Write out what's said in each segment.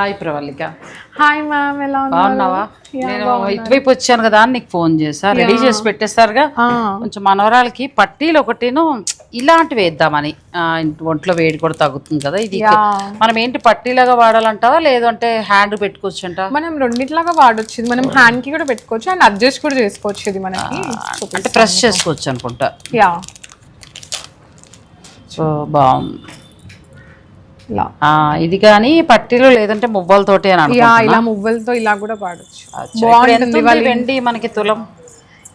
Hi Pravalika. Hi ma'am, ఎలా బాగున్నావా? నేను ఇటువైపు వచ్చాను కదా అని నీకు ఫోన్ చేసా. రెడీ చేసి పెట్టేస్తారుగా. కొంచెం మనవరాలకి పట్టీలు ఒకటిను ఇలాంటివి వేద్దామని. ఒంట్లో వేడి కూడా తగ్గుతుంది కదా. ఇది మనం ఏంటి పట్టీలాగా వాడాలంటావా లేదంటే హ్యాండ్ పెట్టుకోవచ్చు అంట? మనం రెండిట్లాగా వాడొచ్చు. మనం హ్యాండ్ కి కూడా పెట్టుకోవచ్చు అండ్ అడ్జస్ట్ కూడా చేసుకోవచ్చు. ఇది మనకి అంటే ప్రెస్ చేసుకోవచ్చు అనుకుంటా. యా, సో బాగుంది. ఇది కానీ పట్టీలు లేదంటే మువ్వలతోటి అని అనుకుంటా. ఇలా మువ్వలతో ఇలా కూడా వాడచ్చు. వెండి మనకి తులం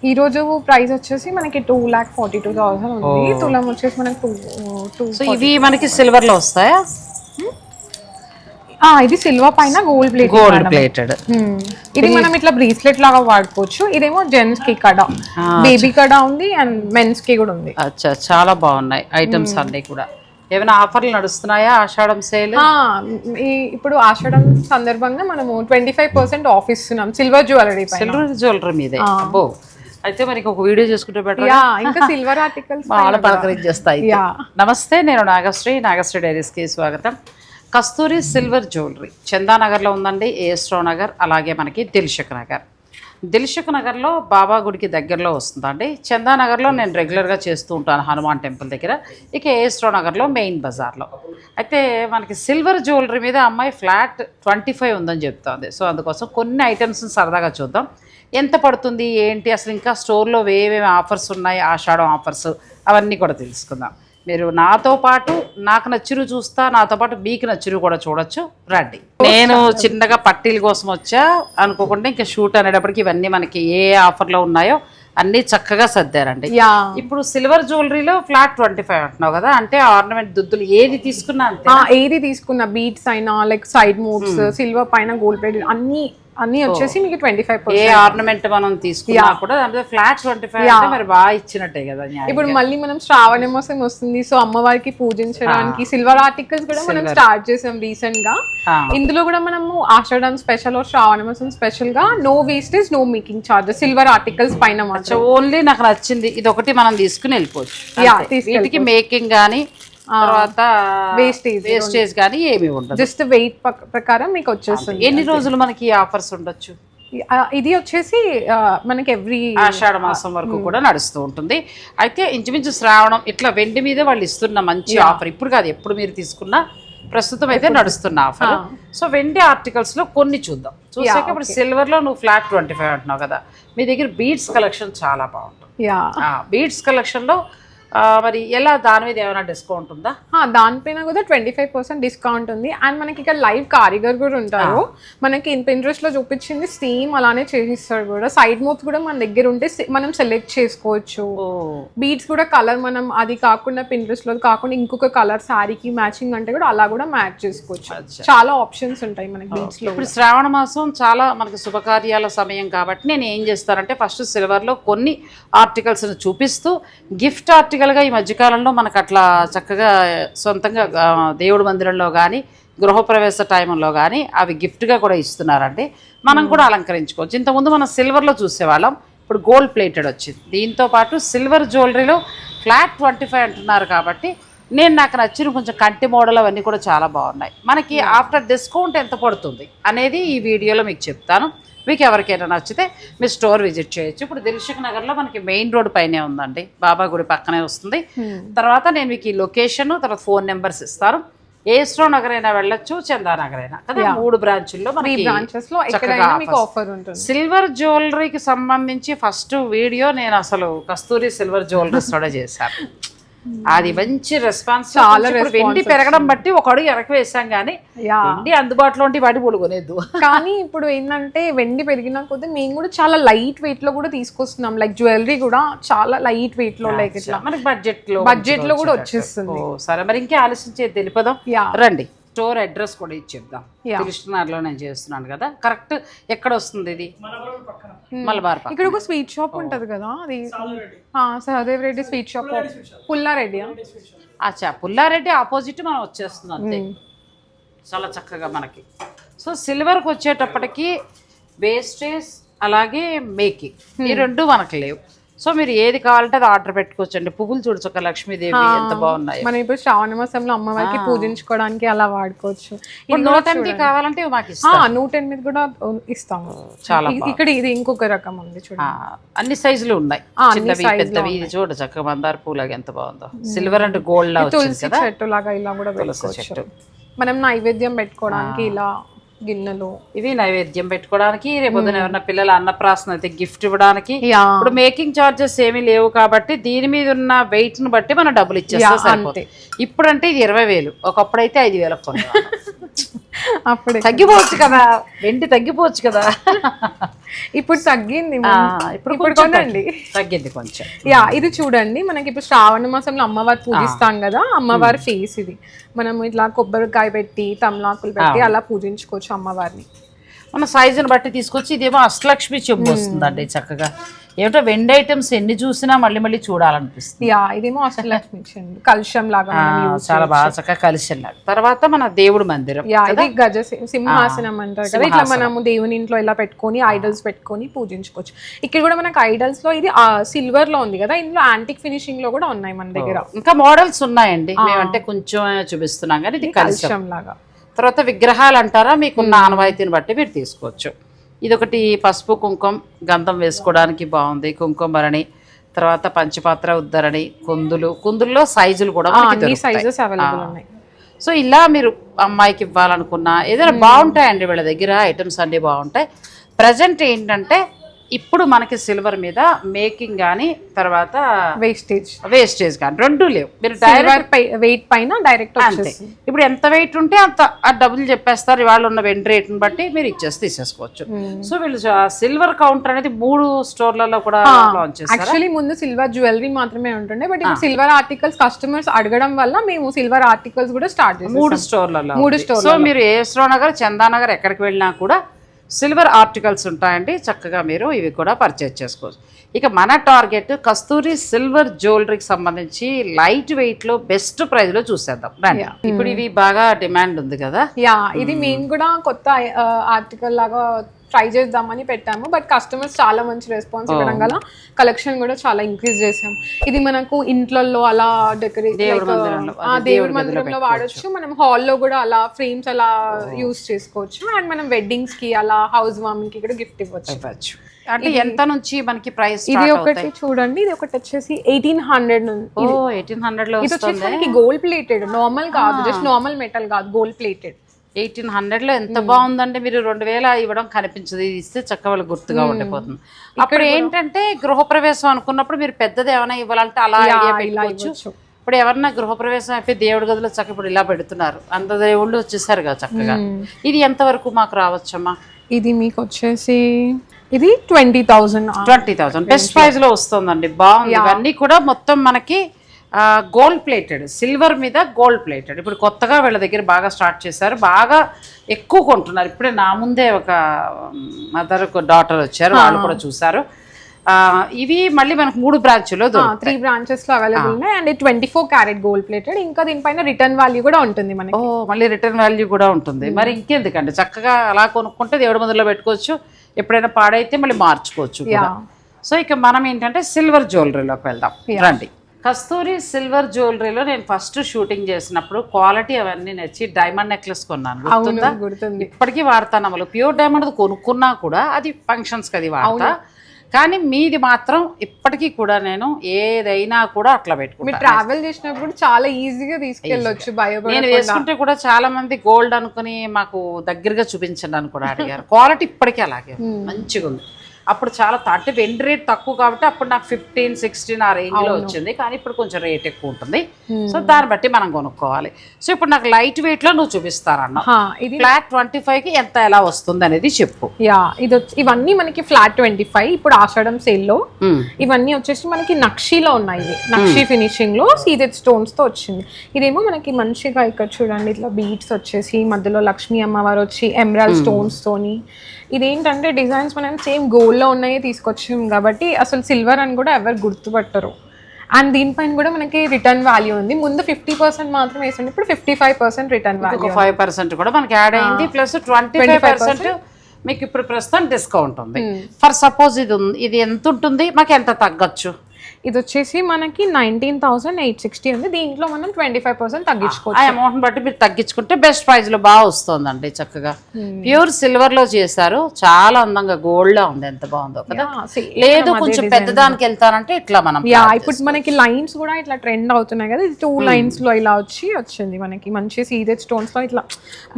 ఈ రోజు ప్రైస్ వచ్చేసి మనకి 2,42,000 ఉంది. తులం వచ్చేసి మనకి 2. ఇవి మనకి సిల్వర్ లో వస్తాయా? ఇది సిల్వర్ పైన గోల్డ్ ప్లేటెడ్. ఇది మనం ఇట్లా బ్రేస్లెట్ లాగా వాడుకోవచ్చు. ఇదేమో జెంట్స్ కి కడ, బేబీ కడ ఉంది అండ్ మెన్స్ కి కూడా ఉంది. అచ్చా, చాలా బాగున్నాయి ఐటమ్స్ అన్ని కూడా. ఏమైనా ఆఫర్లు నడుస్తున్నాయా? ఆషాఢం సేల్ ఇప్పుడు ఆషాఢం సందర్భంగా మనము 25% ఆఫ్ ఇస్తున్నాం సిల్వర్ జ్యువెలరీ మీదే. అబ్బో, అయితే మరి ఒక వీడియో చేసుకుంటే బెటర్. ఇంకా సిల్వర్ ఆర్టికల్స్ చాలా పలకరించేస్తాయి. నమస్తే, నేను నాగశ్రీ డైరీస్కి స్వాగతం. కస్తూరి సిల్వర్ జ్యువెలరీ చందానగర్లో ఉందండి. ఏఎస్ రావు నగర్, అలాగే మనకి దిల్షుక్ నగర్లో బాబా గుడికి దగ్గరలో వస్తుందండి. చందానగర్లో నేను రెగ్యులర్గా చేస్తూ ఉంటాను, హనుమాన్ టెంపుల్ దగ్గర. ఇక ఏఎస్ రావు నగర్లో మెయిన్ బజార్లో. అయితే మనకి సిల్వర్ జ్యువెలరీ మీద అమ్మాయి ఫ్లాట్ 25 ఉందని చెప్తుంది. సో అందుకోసం కొన్ని ఐటమ్స్ని సరదాగా చూద్దాం. ఎంత పడుతుంది ఏంటి, అసలు ఇంకా స్టోర్లో ఏమేమి ఆఫర్స్ ఉన్నాయి, ఆషాఢం ఆఫర్స్, అవన్నీ కూడా తెలుసుకుందాం. మీరు నాతో పాటు నాకు నచ్చిరు చూస్తా, నాతో పాటు మీకు నచ్చిరు కూడా చూడొచ్చు. రండి. నేను చిన్నగా పట్టీల కోసం వచ్చా అనుకోకుండా ఇంకా షూట్ అనేటప్పటికి ఇవన్నీ మనకి ఏ ఆఫర్లో ఉన్నాయో అన్నీ చక్కగా సర్దారండి. ఇప్పుడు సిల్వర్ జ్యువెలరీలో ఫ్లాట్ 25 అంటున్నావు కదా. అంటే ఆర్నమెంట్ దుద్దులు ఏది తీసుకున్నా అంతే? ఏది తీసుకున్నా, బీట్స్ అయినా లైక్ సైడ్ మూవ్స్, సిల్వర్ పైన గోల్డ్ ప్లేటెడ్ అన్ని వచ్చేసి మీకు 25%. ఏ ఆర్నమెంట్ మనం తీసుకున్నా కూడా దాంట్లో ఫ్లాట్ 25 అంటే మరి బాగా ఇచ్చినట్టే కదా. ఇప్పుడు మళ్ళీ మనం శ్రావణ మాసం వస్తుంది, సో అమ్మవారికి పూజించడానికి సిల్వర్ ఆర్టికల్స్ కూడా మనం స్టార్ట్ చేసాం రీసెంట్ గా. ఇందులో కూడా మనము ఆషాఢం స్పెషల్ శ్రావణ మాసం స్పెషల్ గా no wastage no making charges silver articles పైన మాత్రం. ఓన్లీ నాకు నచ్చింది ఇది ఒకటి మనం తీసుకుని వెళ్ళిపోవచ్చు. వీటికి మేకింగ్ గానీ తర్వాత వేస్టేజ్ కానీ ఏమి ఉండదు. జస్ట్ వెయిట్ ప్రకారం మీకు వచ్చేస్తుంది. ఎన్ని రోజులు మనకి ఆఫర్స్ ఉండొచ్చు? ఇది వచ్చేసి మనకి ఎవ్రీ ఆషాఢ మాసం వరకు కూడా నడుస్తూ ఉంటుంది. అయితే ఇంచుమించు శ్రావణం ఇట్లా వెండి మీద వాళ్ళు ఇస్తున్న మంచి ఆఫర్. ఇప్పుడు కాదు, ఎప్పుడు మీరు తీసుకున్నా ప్రస్తుతం అయితే నడుస్తున్న ఆఫర్. సో వెండి ఆర్టికల్స్ లో కొన్ని చూసాక ఇప్పుడు సిల్వర్ లో నువ్వు ఫ్లాట్ 25 అంటున్నావు కదా. మీ దగ్గర బీడ్స్ కలెక్షన్ చాలా బాగుంటుంది. బీడ్స్ కలెక్షన్ లో మరి ఎలా, దాని మీద ఏమైనా డిస్కౌంట్ ఉందా? దానిపైన కూడా 25% డిస్కౌంట్ ఉంది. అండ్ మనకి ఇక్కడ లైవ్ కారిగర్ కూడా ఉంటారు. మనకి Pinterest లో చూపించింది సేమ్ అలానే చేసిస్తారు కూడా. సైడ్ మూవ్స్ కూడా మన దగ్గర ఉంటే మనం సెలెక్ట్ చేసుకోవచ్చు. బీడ్స్ కూడా కలర్ మనం అది కాకుండా Pinterest లో కాకుండా ఇంకొక కలర్ శారీకి మ్యాచింగ్ అంటే కూడా అలా కూడా మ్యాచ్ చేసుకోవచ్చు. చాలా ఆప్షన్స్ ఉంటాయి మనకి బీడ్స్ లో. ఇప్పుడు శ్రావణ మాసం చాలా మనకి శుభకార్యాల సమయం కాబట్టి నేను ఏం చేస్తానంటే ఫస్ట్ సిల్వర్ లో కొన్ని ఆర్టికల్స్ చూపిస్తూ గిఫ్ట్ ఆర్టికల్ గా ఈ మధ్యకాలంలో మనకు అట్లా చక్కగా సొంతంగా దేవుడి మందిరంలో కానీ గృహప్రవేశ టైంలో కానీ అవి గిఫ్ట్గా కూడా ఇస్తున్నారండి. మనం కూడా అలంకరించుకోవచ్చు. ఇంతకుముందు మనం సిల్వర్లో చూసేవాళ్ళం, ఇప్పుడు గోల్డ్ ప్లేటెడ్ వచ్చింది. దీంతో పాటు సిల్వర్ జ్యువెలరీలో ఫ్లాట్ 25 అంటున్నారు కాబట్టి నాకు నచ్చిన కొంచెం కంటి మోడల్ అవన్నీ కూడా చాలా బాగున్నాయి. మనకి ఆఫ్టర్ డిస్కౌంట్ ఎంత పడుతుంది అనేది ఈ వీడియోలో మీకు చెప్తాను. మీకు ఎవరికైనా నచ్చితే మీరు స్టోర్ విజిట్ చేయొచ్చు. ఇప్పుడు దిల్షుక్ నగర్లో మనకి మెయిన్ రోడ్ పైనే ఉందండి, బాబా గుడి పక్కనే వస్తుంది. తర్వాత నేను మీకు ఈ లొకేషన్ తర్వాత ఫోన్ నెంబర్స్ ఇస్తాను. ఏఎస్ రావు నగర్ అయినా వెళ్ళొచ్చు, చందానగర్ అయినా కదా. 3 బ్రాంచుల్లో మనకి సిల్వర్ జ్యువెలరీకి సంబంధించి ఫస్ట్ వీడియో నేను అసలు కస్తూరి సిల్వర్ జ్యువెలరీస్ కూడా చేశాను. అది మంచి రెస్పాన్స్. చాలా వెండి పెరగడం బట్టి ఒక అడుగు వెనక్కి వేసాం, కానీ వెండి అందుబాటులో ఉంటే వాటి పొడుగునేది. కానీ ఇప్పుడు ఏంటంటే వెండి పెరిగిన కొద్దీ మేము కూడా చాలా లైట్ వెయిట్ లో కూడా తీసుకొస్తున్నాం. లైక్ జ్యువెలరీ కూడా చాలా లైట్ వెయిట్ లో, లైక్ ఇట్లా మనకి బడ్జెట్ లో కూడా వచ్చేస్తుంది. సరే, మరి ఇంకే ఆలోచించేది తెలిపదాం. రండి, స్టోర్ అడ్రస్ కూడా ఇచ్చేద్దాం. కృష్ణనగర్లో నేను చేస్తున్నాను కదా. కరెక్ట్ ఎక్కడ వస్తుంది ఇది? మలబార్. ఇక్కడ ఒక స్వీట్ షాప్ ఉంటది కదా, అది సహదేవ్ రెడ్డి స్వీట్ షాప్. పుల్లారెడ్డి. అచ్చా, పుల్లారెడ్డి ఆపోజిట్ మనం వచ్చేస్తుంది అంతే. చాలా చక్కగా మనకి. సో సిల్వర్కి వచ్చేటప్పటికి వేస్టేజ్ అలాగే మేకింగ్ ఈ రెండు మనకు లేవు. సో మీరు ఏది కావాలంటే అది ఆర్డర్ పెట్టుకోవచ్చండి. పువ్వులు చూడొచ్చు, ఒక లక్ష్మీదేవి ఎంత బాగున్నాయి. మనం ఇప్పుడు శ్రావణ మాసంలో అమ్మవారికి పూజించుకోవడానికి అలా వాడుకోవచ్చు. 108 కావాలంటే మాకు ఇస్తాం. 108 కూడా ఇస్తాము. చాలా ఇక్కడ ఇది ఇంకొక రకం ఉంది చూడండి. అన్ని సైజులు ఉన్నాయి, చిన్నవి పెద్దవి. ఇది చూడ చక్కగా మందార పూలాగా ఎంత బాగుందో, సిల్వర్ అండ్ గోల్డ్ లా వచ్చింది కదా. చెట్టు లాగా ఇలా కూడా పెట్టుకోవచ్చు. మనం నైవేద్యం పెట్టుకోవడానికి ఇలా గిన్నెలు, ఇవి నైవేద్యం పెట్టుకోవడానికి, రేపు ఎవరైనా పిల్లల అన్నప్రాసన అయితే గిఫ్ట్ ఇవ్వడానికి. ఇప్పుడు మేకింగ్ చార్జెస్ ఏమీ లేవు కాబట్టి దీని మీద ఉన్న వెయిట్ ని బట్టి మనం డబ్బులు ఇచ్చేస్తాం సరిపోతుంది. ఇప్పుడంటే ఇది 20,000, ఒకప్పుడైతే 5,000 కొన్నాం. అప్పుడే తగ్గిపోవచ్చు కదా, వెండి తగ్గిపోవచ్చు కదా. ఇప్పుడు తగ్గింది, ఇప్పుడు కొనండి, తగ్గింది కొంచెం. ఇది చూడండి, మనకి ఇప్పుడు శ్రావణ మాసంలో అమ్మవారు పూజిస్తాం కదా, అమ్మవారి ఫేస్ ఇది. మనం ఇట్లా కొబ్బరికాయ పెట్టి తమలాకులు పెట్టి అలా పూజించుకోవచ్చు అమ్మవారిని. మన సైజుని బట్టి తీసుకొచ్చి. ఇదేమో అష్టలక్ష్మి చెంబు వస్తుందండి చక్కగా. ఏమిటో వెండి ఐటమ్స్ ఎన్ని చూసినా మళ్ళీ మళ్ళీ చూడాలనిపిస్తుంది. ఇదేమో అష్టలక్ష్మి చెంబు, కలుషం లాగా చాలా బాగా చక్కగా కలుషం లాగా. తర్వాత మన దేవుడు మందిరం, ఇది గజ సింహాసనం అంటారు కదా. ఇట్లా మనము దేవుని ఇంట్లో ఇలా పెట్టుకొని ఐడల్స్ పెట్టుకొని పూజించుకోవచ్చు. ఇక్కడ కూడా మనకు ఐడల్స్ లో ఇది సిల్వర్ లో ఉంది కదా, ఇందులో యాంటిక్ ఫినిషింగ్ లో కూడా ఉన్నాయి మన దగ్గర. ఇంకా మోడల్స్ ఉన్నాయండి, మేమంటే కొంచెం చూపిస్తున్నాం కానీ ఇది కలుషం లాగా. తర్వాత విగ్రహాలు అంటారా, మీకున్న ఆనవాయితీని బట్టి మీరు తీసుకోవచ్చు. ఇదొకటి పసుపు కుంకుమ గంధం వేసుకోవడానికి బాగుంది, కుంకుమ భరణి. తర్వాత పంచపాత్ర ఉద్ధరణి, కుందుల్లో సైజులు కూడా సైజెస్ అవైలబుల్ ఉన్నాయి. సో ఇలా మీరు అమ్మాయికి ఇవ్వాలనుకున్నా ఏదైనా బాగుంటాయండి వీళ్ళ దగ్గర, ఐటమ్స్ అన్నీ బాగుంటాయి. ప్రజెంట్ ఏంటంటే ఇప్పుడు మనకి సిల్వర్ మీద మేకింగ్ కానీ తర్వాత వేస్టేజ్ కానీ రెండూ లేవు. మీరు డైరెక్ట్ వెయిట్ పైన డైరెక్ట్ అంతే. ఇప్పుడు ఎంత వెయిట్ ఉంటే అంత డబ్బులు చెప్పేస్తారు, ఇవాళ ఉన్న వెండి రేట్ని బట్టి మీరు తీసేసుకోవచ్చు. సో వీళ్ళు సిల్వర్ కౌంటర్ అనేది 3 స్టోర్లలో కూడా లాంచ్ చేస్తారు. యాక్చువల్లీ ముందు సిల్వర్ జ్యువెలరీ మాత్రమే ఉంటుండే, బట్ ఇప్పుడు సిల్వర్ ఆర్టికల్స్ కస్టమర్స్ అడగడం వల్ల మేము సిల్వర్ ఆర్టికల్స్ కూడా స్టార్ట్ చేసాం 3 స్టోర్లలో. సో మీరు ఏఎస్రావు నగర్, చందానగర్ ఎక్కడికి వెళ్ళినా కూడా సిల్వర్ ఆర్టికల్స్ ఉంటాయండి, చక్కగా మీరు ఇవి కూడా పర్చేజ్ చేసుకోవచ్చు. ఇక మన టార్గెట్ కస్తూరి సిల్వర్ జ్యువెలరీకి సంబంధించి లైట్ వెయిట్ లో బెస్ట్ ప్రైస్ లో చూసేద్దాం. ఇప్పుడు ఇవి బాగా డిమాండ్ ఉంది కదా. ఇది మేము కూడా కొత్త ఆర్టికల్ లాగా ట్రై చేద్దామని పెట్టాము, బట్ కస్టమర్స్ చాలా మంచి రెస్పాన్స్ ఇవ్వడం గల కలెక్షన్ కూడా చాలా ఇంక్రీజ్ చేసాం. ఇది మనకు ఇంట్లలో అలా డెకరేట్, దేవుడి మందిరంలో వాడచ్చు, మనం హాల్లో కూడా అలా ఫ్రేమ్స్ అలా యూస్ చేసుకోవచ్చు, అండ్ మనం వెడ్డింగ్స్ కి అలా హౌస్ వార్మింగ్ కి కూడా గిఫ్ట్ ఇవ్వచ్చు. అంటే ఎంత నుంచి మనకి ప్రైస్? ఇది ఒకటి చూడండి, ఇది ఒకటి వచ్చేసి 1800 నుంచి. 1800 లో ఇది వచ్చేసి మనకి గోల్డ్ ప్లేటెడ్, నార్మల్ కాదు, జస్ట్ నార్మల్ మెటల్ కాదు, గోల్డ్ ప్లేటెడ్. 1800 లో ఎంత బాగుందండి. మీరు 2000 ఇవ్వడం కనిపించదు, ఇది ఇస్తే చక్కగా వాళ్ళు గుర్తుగా ఉండిపోతుంది. అప్పుడు ఏంటంటే గృహప్రవేశం అనుకున్నప్పుడు మీరు పెద్దది ఏమైనా ఇవ్వాలంటే అలా పెట్టుకోవచ్చు. ఇప్పుడు ఎవరన్నా గృహప్రవేశం అయిపోయి దేవుడి గదిలో చక్క ఇప్పుడు ఇలా పెడుతున్నారు, అంత దేవుళ్ళు వచ్చేసారు కదా చక్కగా. ఇది ఎంత వరకు మాకు రావచ్చమ్మా? ఇది మీకు వచ్చేసి ఇది 20,000 బెస్ట్ ప్రైస్ లో వస్తుందండి, బాగుంది. ఇవన్నీ కూడా మొత్తం మనకి గోల్డ్ ప్లేటెడ్, సిల్వర్ మీద గోల్డ్ ప్లేటెడ్. ఇప్పుడు కొత్తగా వీళ్ళ దగ్గర బాగా స్టార్ట్ చేశారు, బాగా ఎక్కువ కొంటున్నారు. ఇప్పుడే నా ముందే ఒక మదర్ డాటర్ వచ్చారు, వాళ్ళు కూడా చూసారు. ఇవి మళ్ళీ మనకు 3 బ్రాంచ్లో 3 బ్రాంచెస్ లో అవైలబుల్ ఉన్నాయి. And 24 carat gold plated. ఇంకా దీనిపైన రిటర్న్ వాల్యూ కూడా ఉంటుంది మనకి. మళ్ళీ రిటర్న్ వాల్యూ కూడా ఉంటుంది. మరి ఇంకెందుకండి, చక్కగా అలా కొనుక్కుంటే దేవుడి మందిలో పెట్టుకోవచ్చు, ఎప్పుడైనా పాడైతే మళ్ళీ మార్చుకోవచ్చు. సో ఇక మనం ఏంటంటే సిల్వర్ జ్యువెలరీలోకి వెళ్దాం రండి. కస్తూరి సిల్వర్ జ్యువెలరీలో నేను ఫస్ట్ షూటింగ్ చేసినప్పుడు క్వాలిటీ అవన్నీ నచ్చి డైమండ్ నెక్లెస్ కొన్నాను, గుర్తుంది. ఇప్పటికీ వాడతాను. అమలు ప్యూర్ డైమండ్ కొనుక్కున్నా కూడా అది ఫంక్షన్స్కి అది వాడతా, కానీ మీది మాత్రం ఇప్పటికీ కూడా నేను ఏదైనా కూడా అట్లా పెట్టుకుంటాను. ట్రావెల్ చేసినప్పుడు చాలా ఈజీగా తీసుకెళ్ళొచ్చు. నేను వేసుకుంటే కూడా చాలా మంది గోల్డ్ అనుకుని మాకు దగ్గరగా చూపించండి అని కూడా అడిగారు. క్వాలిటీ ఇప్పటికీ అలాగే మంచిగా ఉంది. అప్పుడు చాలా అంటే వెండి రేట్ తక్కువ కాబట్టి అప్పుడు నాకు 15-16 ఆ రేంజ్ లో వచ్చింది, కానీ ఇప్పుడు కొంచెం రేట్ ఎక్కువ ఉంటుంది. సో దాన్ని బట్టి మనం కొనుక్కోవాలి. సో ఇప్పుడు నాకు లైట్ వెయిట్ లో నువ్వు చూపిస్తారన్న, ఇది ఫ్లాట్ 25 కి ఎంత ఎలా వస్తుంది అనేది చెప్పు. ఇవన్నీ మనకి ఫ్లాట్ 25 ఇప్పుడు ఆషాఢం సేల్ లో. ఇవన్నీ వచ్చేసి మనకి నక్షీలో ఉన్నాయి, ఇది నక్షీ ఫినిషింగ్ లో సీజెడ్ స్టోన్స్ తో వచ్చింది. ఇదేమో మనకి మంచిగా ఇక్కడ చూడండి ఇట్లా బీట్స్ వచ్చేసి మధ్యలో లక్ష్మీ అమ్మవారు వచ్చి ఎమరాల్డ్ స్టోన్స్ తోని. ఇదేంటంటే డిజైన్స్ మనం సేమ్ గోల్డ్ లో ఉన్నాయే తీసుకొచ్చాం కాబట్టి అసలు సిల్వర్ అని కూడా ఎవరు గుర్తుపట్టరు. అండ్ దీనిపైన కూడా మనకి రిటర్న్ వాల్యూ ఉంది. ముందు 50% మాత్రం వేసండి, ఇప్పుడు 55% రిటర్న్ వాల్యూ, 5% కూడా మనకి యాడ్ అయింది. ప్లస్ 25% మీకు ఇప్పుడు ప్రస్తుతం డిస్కౌంట్ ఉంది. ఫర్ సపోజ్ ఇది ఎంత ఉంటుంది, మాకు ఎంత తగ్గచ్చు? ఇది వచ్చేసి మనకి 19,860 ఉంది. దీంట్లో మనం 25% తగ్గించుకోవచ్చు. ఆ అమౌంట్ బట్టి మీరు తగ్గించుకుంటే బెస్ట్ ప్రైస్ లో బాగా వస్తుందండి. చక్కగా ప్యూర్ సిల్వర్ లో చేశారు, చాలా అందంగా గోల్డ్ లా ఉంది, ఎంత బాగుందో కదా. లేదు కొంచెం పెద్ద దానికి వెళ్తానంటే ఇట్లా మనం ఇప్పుడు మనకి లైన్స్ కూడా ఇట్లా ట్రెండ్ అవుతున్నాయి కదా, ఇది 2 లైన్స్ లో ఇలా వచ్చింది మనకి మంచి సీజెడ్ స్టోన్స్ లో ఇట్లా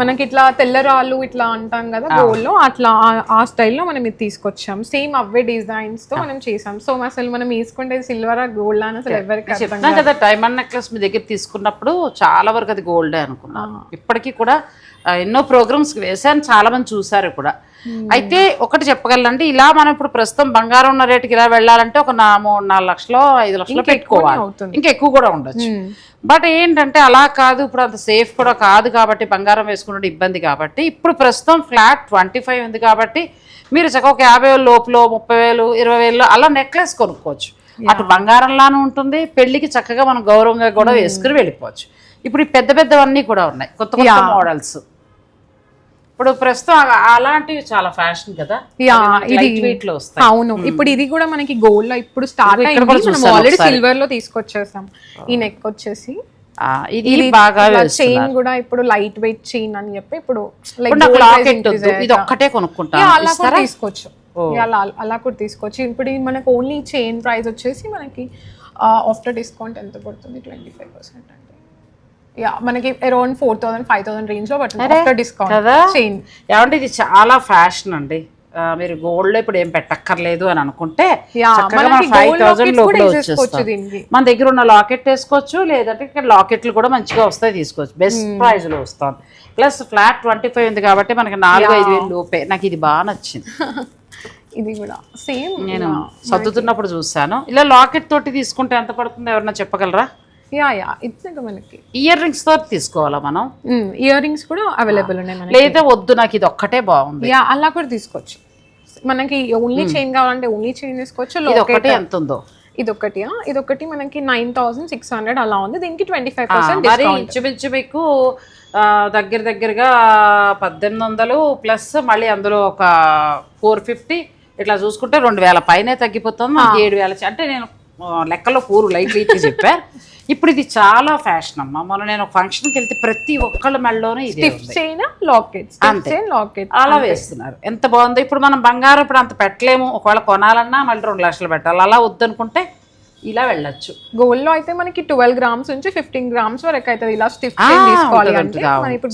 మనకి ఇట్లా తెల్లరాళ్ళు ఇట్లా అంటాం కదా గోల్డ్ లో, అట్లా ఆ స్టైల్లో మనం ఇది తీసుకొచ్చాం. సేమ్ అవే డిజైన్స్ తో మనం చేసాం. సో అసలు మనం వేసుకుంటే సిల్వర్ గోల్డ్ అని అసలు ఎవరికి చెప్తాం కదా. డైమండ్ నెక్లెస్ మీ దగ్గర తీసుకున్నప్పుడు చాలా వరకు అది గోల్డే అనుకున్నాను. ఇప్పటికీ కూడా ఎన్నో ప్రోగ్రామ్స్ వేసాను, చాలా మంది చూసారు కూడా. అయితే ఒకటి చెప్పగలండి, ఇలా మనం ఇప్పుడు ప్రస్తుతం బంగారం ఉన్న రేటుకి ఇలా వెళ్ళాలంటే ఒక 3-4 లక్షలు 5 లక్షలు పెట్టుకోవాలి, ఇంకా ఎక్కువ కూడా ఉండొచ్చు. బట్ ఏంటంటే అలా కాదు, ఇప్పుడు అంత సేఫ్ కూడా కాదు కాబట్టి బంగారం వేసుకునే ఇబ్బంది కాబట్టి ఇప్పుడు ప్రస్తుతం ఫ్లాట్ 25 ఉంది కాబట్టి మీరు చక్కగా ఒక 50,000 లోపల 30,000 20,000 అలా నెక్లెస్ కొనుక్కోవచ్చు. అటు బంగారంలానే ఉంటుంది, పెళ్లికి చక్కగా మనం గౌరవంగా కూడా వేసుకుని వెళ్ళిపోవచ్చు. ఇప్పుడు ఈ పెద్ద పెద్దవన్నీ కూడా ఉన్నాయి, కొత్త కొత్త మోడల్స్. ఇప్పుడు ప్రస్తుతం అలాంటివి చాలా ఫ్యాషన్ కదా, వీటిలో వస్తాయి. అవును, ఇప్పుడు ఇది కూడా మనకి గోల్డ్ లో ఇప్పుడు స్టార్ట్ అయింది, ఆల్రెడీ సిల్వర్ లో తీసుకొచ్చేసాం. ఈ నెక్ వచ్చేసి ఇది బాగా చైన్ కూడా ఇప్పుడు లైట్ వెయిట్ చైన్ అని చెప్పి ఇప్పుడు ఇది ఒక్కటే కొనుక్కుంటా తీసుకోవచ్చు. అలా కూడా తీసుకోవచ్చు. ఇప్పుడు మనకు ఓన్లీ చైన్ ప్రైస్ వచ్చేసి మనకి ఆఫ్టర్ డిస్కౌంట్ ఎంత పడుతుంది, 25% అంటే మనకి అరౌండ్ 4,000-5,000 రేంజ్ లో పడుతుంది ఆఫ్టర్ డిస్కౌంట్ చైన్. ఏమంటే ఇది చాలా ఫ్యాషన్ అండి. మీరు గోల్డ్ లో ఇప్పుడు ఏం పెట్టక్కర్లేదు అని అనుకుంటే 5,000 లోపల వచ్చేస్తుంది. మన దగ్గర ఉన్న లాకెట్ వేసుకోవచ్చు, లేదంటే ఇక్కడ లాకెట్లు కూడా మంచిగా వస్తాయి, తీసుకోవచ్చు. బెస్ట్ ప్రైస్ లో వస్తుంది. ప్లస్ ఫ్లాట్ 25 ఉంది కాబట్టి మనకి 4-5 వేలు లోపే. నాకు ఇది బాగా నచ్చింది. ఇది కూడా సేమ్ నేను సర్దుతున్నప్పుడు చూసాను. ఇలా లాకెట్ తోటి తీసుకుంటే ఎంత పడుతుందో ఎవరన్నా చెప్పగలరా? మనకి ఇయర్ రింగ్స్ తో తీసుకోవాలా మనం? ఇయర్ రింగ్స్ కూడా అవైలబుల్ ఉన్నాయి, లేదా వద్దు నాకు ఇది ఒక్కటే బాగుంది అలా కూడా తీసుకోవచ్చు. మనకి ఓన్లీ చైన్ కావాలంటే ఓన్లీ చైన్ తీసుకోవచ్చు. ఒకటి ఎంత ఉందో? ఇదొకటి మనకి 9,600 అలా ఉంది. దీనికి 25% ఇంచుమించు మీకు దగ్గరగా 1,800 ప్లస్ మళ్ళీ అందులో ఒక 450 ఇట్లా చూసుకుంటే 2,000 పైనే తగ్గిపోతుంది. మనకి 7,000 అంటే నేను లెక్కలో లైట్ చెప్పా. ఇప్పుడు ఇది చాలా ఫ్యాషన్ అమ్మా. మొన్న నేను ఫంక్షన్కి వెళ్తే ప్రతి ఒక్కళ్ళ మెడలోనే అలా వేస్తున్నారు, ఎంత బాగుందో. ఇప్పుడు మనం బంగారం ఇప్పుడు అంత పెట్టలేము, ఒకవేళ కొనాలన్నా మళ్ళీ 2 లక్షలు పెట్టాలి. అలా వద్దనుకుంటే ఇలా వెళ్ళొచ్చు. గోల్డ్ లో అయితే మనకి 12 గ్రామ్స్ నుంచి 15 గ్రామ్స్ వరకు అయితే ఇలా స్టిఫ్ తీసుకోవాలి అంటే,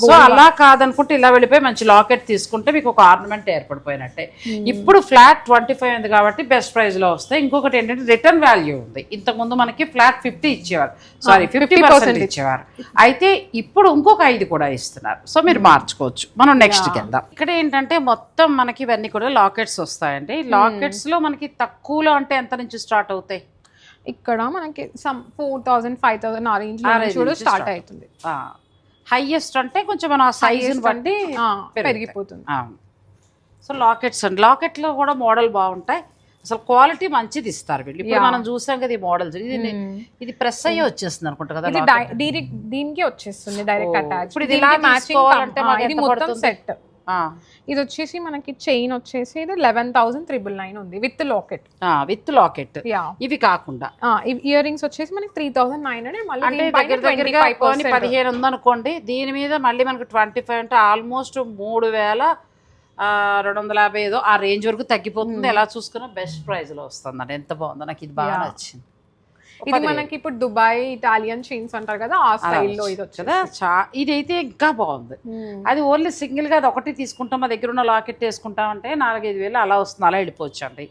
సో అలా కాదనుకుంటే ఇలా వెళ్ళిపోయి మంచి లాకెట్ తీసుకుంటే మీకు ఒక ఆర్నమెంట్ ఏర్పడిపోయినట్టే. ఇప్పుడు ఫ్లాట్ 25 ఉంది కాబట్టి బెస్ట్ ప్రైస్ లో వస్తాయి. ఇంకొకటి ఏంటంటే రిటర్న్ వాల్యూ ఉంది. ఇంతకు ముందు మనకి ఫ్లాట్ 50 ఇచ్చేవారు, సారీ 50% ఇచ్చేవారు. అయితే ఇప్పుడు ఇంకొక 5 కూడా ఇస్తున్నారు. సో మీరు మార్చుకోవచ్చు. మనం నెక్స్ట్కి వెళ్దాం. ఇక్కడ ఏంటంటే మొత్తం మనకి ఇవన్నీ కూడా లాకెట్స్ వస్తాయండి. లాకెట్స్ లో మనకి తక్కువలో అంటే ఎంత నుంచి స్టార్ట్ అవుతాయి? ఇక్కడ మనకి 4,000-5,000 ఆ రేంజ్ లో స్టార్ట్ అవుతుంది. హైయెస్ట్ అంటే కొంచెం మన సైజుని బట్టి పెరిగిపోతుంది. సో లాకెట్స్ అండి, లాకెట్లో కూడా మోడల్ బాగుంటాయి. అసలు క్వాలిటీ మంచిది ఇస్తారు వీళ్ళు. ఇప్పుడు మనం చూసాం కదా ఈ మోడల్స్, ఇది ప్రెస్ అయ్యి వచ్చేస్తుంది అనుకుంటా కదా, దీనికి వచ్చేస్తుంది డైరెక్ట్ అటాచ్. ఇప్పుడు ఇది మొత్తం సెట్. ఇది వచ్చేసి మనకి చైన్ వచ్చేసి ఇది 11,999 ఉంది విత్ లాకెట్. ఇవి కాకుండా ఇయర్ రింగ్స్ వచ్చేసి మనకి 3,900. మళ్ళీ దగ్గర 15 ఉందనుకోండి, దీని మీద మళ్ళీ మనకి 25 అంటే ఆల్మోస్ట్ 3,250 ఏదో ఆ రేంజ్ వరకు తగ్గిపోతుంది. ఎలా చూసుకున్నా బెస్ట్ ప్రైస్ లో వస్తుంది. ఎంత బాగుందో, నాకు ఇది బాగా నచ్చింది. ఇది మనకి ఇప్పుడు దుబాయ్ ఇటాలియన్ చైన్స్ అంటారు కదా, ఆ స్టైల్లో ఇది వచ్చేదా. ఇదైతే ఇంకా బాగుంది. అది ఓన్లీ సింగిల్ గా అది ఒకటి తీసుకుంటాం, మా దగ్గర ఉన్న లాకెట్ వేసుకుంటామంటే 4-5 వేలు అలా వస్తుంది, అలా వెళ్ళిపోవచ్చు అండి.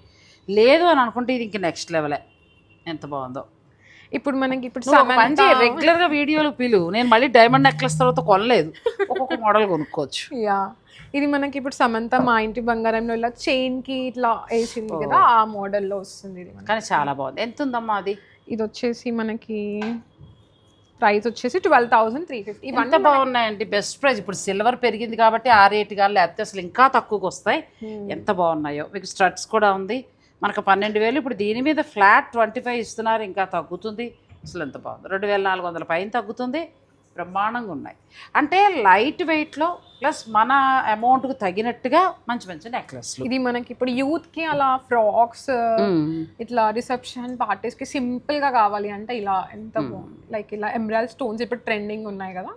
లేదు అని అనుకుంటే ఇది ఇంక నెక్స్ట్ లెవెలే. ఎంత బాగుందో. ఇప్పుడు మనకి ఇప్పుడు రెగ్యులర్ గా వీడియోలు నేను మళ్ళీ డైమండ్ నెక్లెస్ తర్వాత కొనలేదు, ఒక్కొక్క మోడల్ కొనుక్కోవచ్చు. ఇది మనకి ఇప్పుడు సమంత మా ఇంటి బంగారంలో ఇలా చైన్ కి ఇట్లా వేసింది కదా, ఆ మోడల్లో వస్తుంది ఇది. కానీ చాలా బాగుంది. ఎంత ఉందమ్మా అది? ఇది వచ్చేసి మనకి ప్రైస్ వచ్చేసి 12,350. ఇవంతా బాగున్నాయండి, బెస్ట్ ప్రైస్. ఇప్పుడు సిల్వర్ పెరిగింది కాబట్టి ఆ రేట్ కానీ లేకపోతే అసలు ఇంకా తక్కువకి వస్తాయి. ఎంత బాగున్నాయో. మీకు స్టడ్స్ కూడా ఉంది, మనకు 12,000. ఇప్పుడు దీని మీద ఫ్లాట్ 25 ఇస్తున్నారు, ఇంకా తగ్గుతుంది. అసలు ఎంత బాగుంది. 2,400 పైన తగ్గుతుంది. బ్రహ్మాండంగా ఉన్నాయి. అంటే లైట్ వెయిట్లో ప్లస్ మన అమౌంట్కు తగినట్టుగా మంచి మంచి నెక్లెస్లు. ఇది మనకి ఇప్పుడు యూత్ కి అలా ఫ్రాక్స్ ఇట్లా రిసెప్షన్ పార్టీస్ కి సింపుల్ గా కావాలి అంటే ఇలా ఎంత లైక్ ఇలా ఎమరాల్డ్ స్టోన్స్ ఇప్పుడు ట్రెండింగ్ ఉన్నాయి కదా,